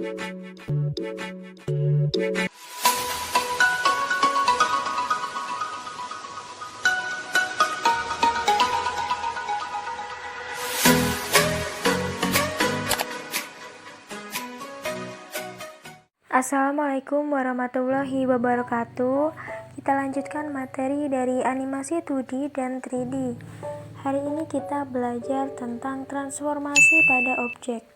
Assalamualaikum warahmatullahi wabarakatuh. Kita lanjutkan materi dari animasi 2D dan 3D. Hari ini kita belajar tentang transformasi pada objek.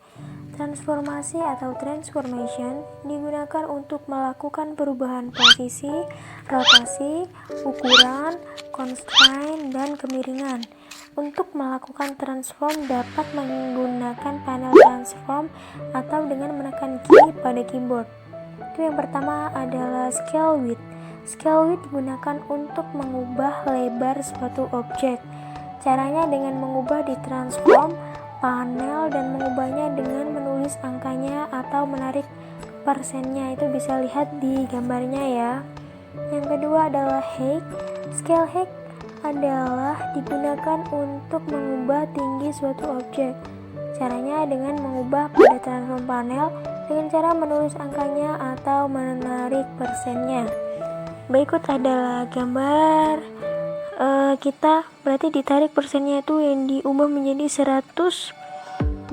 Transformasi atau transformation digunakan untuk melakukan perubahan posisi, rotasi, ukuran, constraint, dan kemiringan. Untuk melakukan transform dapat menggunakan panel transform atau dengan menekan key pada keyboard. Itu yang pertama adalah scale width. Scale width digunakan untuk mengubah lebar suatu objek. Caranya dengan mengubah di transform panel dan mengubahnya dengan menulis angkanya atau menarik persennya. Itu bisa lihat di gambarnya ya. Yang kedua adalah height. Scale height adalah digunakan untuk mengubah tinggi suatu objek. Caranya dengan mengubah pada transform panel dengan cara menulis angkanya atau menarik persennya. Berikut adalah gambar kita berarti ditarik persennya itu yang diubah menjadi 120.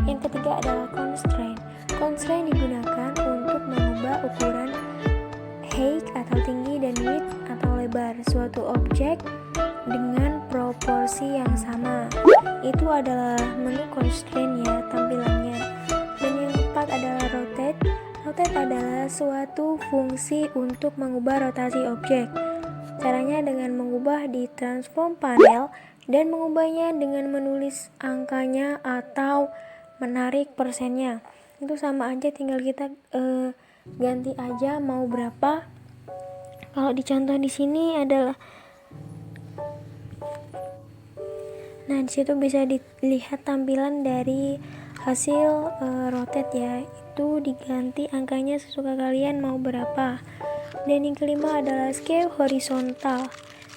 Yang ketiga adalah constraint. Constraint digunakan untuk mengubah ukuran height atau tinggi dan width atau lebar suatu objek dengan proporsi yang sama. Itu adalah menu constraint ya tampilannya. Dan yang keempat adalah rotate. Rotate adalah suatu fungsi untuk mengubah rotasi objek. Caranya dengan mengubah di transform panel dan mengubahnya dengan menulis angkanya atau menarik persennya. Itu sama aja, tinggal kita ganti aja mau berapa. Kalau di contoh di sini adalah nah, disitu bisa dilihat tampilan dari hasil rotate ya. Itu diganti angkanya sesuka kalian mau berapa. Dan yang kelima adalah scale horizontal.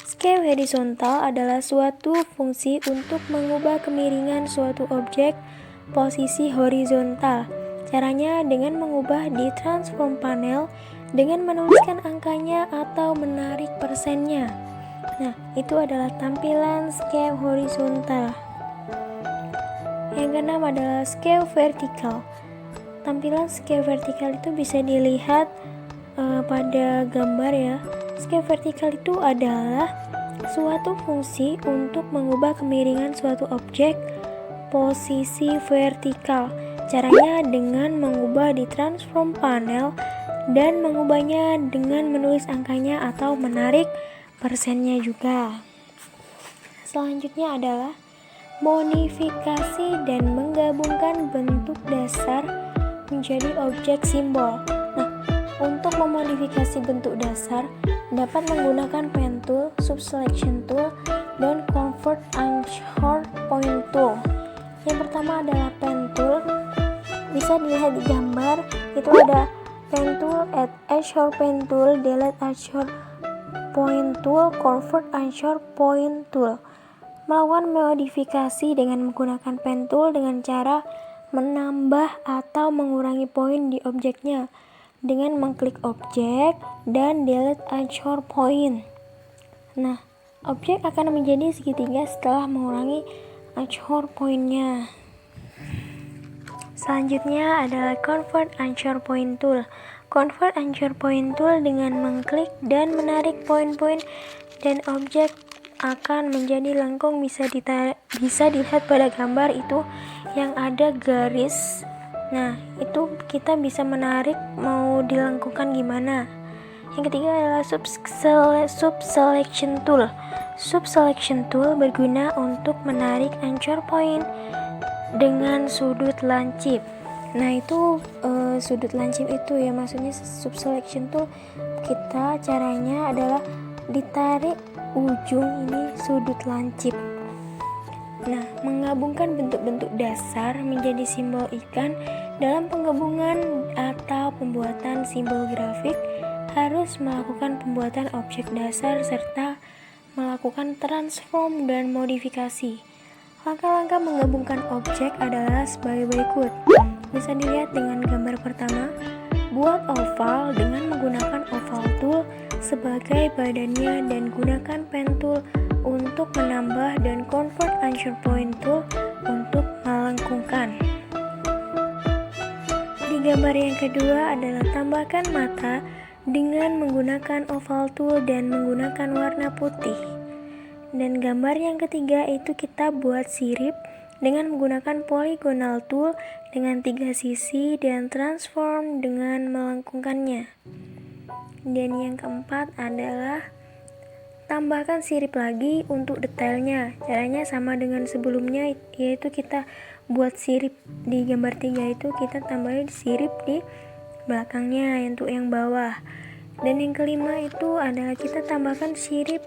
Scale horizontal adalah suatu fungsi untuk mengubah kemiringan suatu objek posisi horizontal. Caranya dengan mengubah di transform panel dengan menuliskan angkanya atau menarik persennya. Nah, itu adalah tampilan scale horizontal. Yang keenam adalah scale vertikal. Tampilan scale vertikal itu bisa dilihat pada gambar ya. Scale vertikal itu adalah suatu fungsi untuk mengubah kemiringan suatu objek posisi vertikal. Caranya dengan mengubah di transform panel dan mengubahnya dengan menulis angkanya atau menarik persennya juga. Selanjutnya adalah modifikasi dan menggabungkan bentuk dasar menjadi objek simbol. Nah, untuk memodifikasi bentuk dasar dapat menggunakan pen tool, subselection tool, dan convert anchor point tool. Yang pertama adalah pen tool. Bisa dilihat di gambar, itu ada pen tool, add anchor pen tool, delete anchor point tool, convert anchor point tool. Melakukan modifikasi dengan menggunakan pen tool dengan cara menambah atau mengurangi poin di objeknya dengan mengklik objek dan delete anchor point. Nah, objek akan menjadi segitiga setelah mengurangi anchor point-nya. Selanjutnya adalah convert anchor point tool. Convert anchor point tool dengan mengklik dan menarik poin-poin dan objek akan menjadi lengkung. Bisa dilihat pada gambar itu yang ada garis. Nah, itu kita bisa menarik mau dilengkungkan gimana. Yang ketiga adalah subselection tool. Subselection tool berguna untuk menarik anchor point dengan sudut lancip. Nah, itu sudut lancip itu ya, maksudnya subselection tool kita caranya adalah ditarik ujung ini sudut lancip. Nah, menggabungkan bentuk-bentuk dasar menjadi simbol ikan. Dalam penggabungan atau pembuatan simbol grafik harus melakukan pembuatan objek dasar serta melakukan transform dan modifikasi. Langkah-langkah menggabungkan objek adalah sebagai berikut. Bisa dilihat dengan gambar pertama. Buat oval dengan menggunakan oval tool sebagai badannya dan gunakan pen tool untuk menambah dan convert anchor point tool untuk melengkungkan. Di gambar yang kedua adalah tambahkan mata dengan menggunakan oval tool dan menggunakan warna putih. Dan gambar yang ketiga itu kita buat sirip dengan menggunakan polygonal tool dengan 3 sisi dan transform dengan melengkungkannya. Dan yang keempat adalah tambahkan sirip lagi untuk detailnya. Caranya sama dengan sebelumnya, yaitu kita buat sirip di gambar 3 itu kita tambahin sirip di belakangnya untuk yang bawah. Dan yang kelima itu adalah kita tambahkan sirip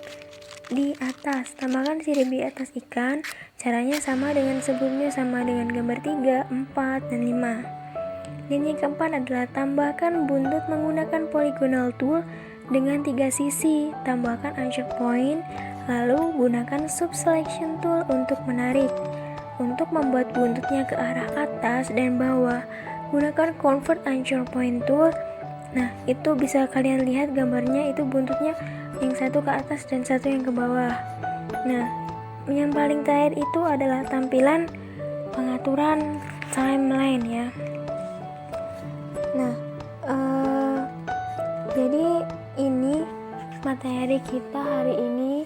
di atas. Tambahkan sirip di atas ikan. Caranya sama dengan sebelumnya, sama dengan gambar 3, 4, dan 5. Dan yang keempat adalah tambahkan buntut menggunakan polygonal tool dengan 3 sisi. Tambahkan anchor point, lalu gunakan sub selection tool untuk menarik. Untuk membuat buntutnya ke arah atas dan bawah, gunakan convert anchor point tool. Nah, itu bisa kalian lihat gambarnya, itu buntutnya yang satu ke atas dan satu yang ke bawah. Nah, yang paling terakhir itu adalah tampilan pengaturan timeline ya. Nah, jadi ini materi kita hari ini.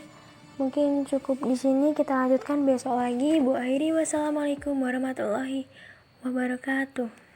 Mungkin cukup di sini, kita lanjutkan besok lagi. Bu Airi, wassalamualaikum warahmatullahi wabarakatuh.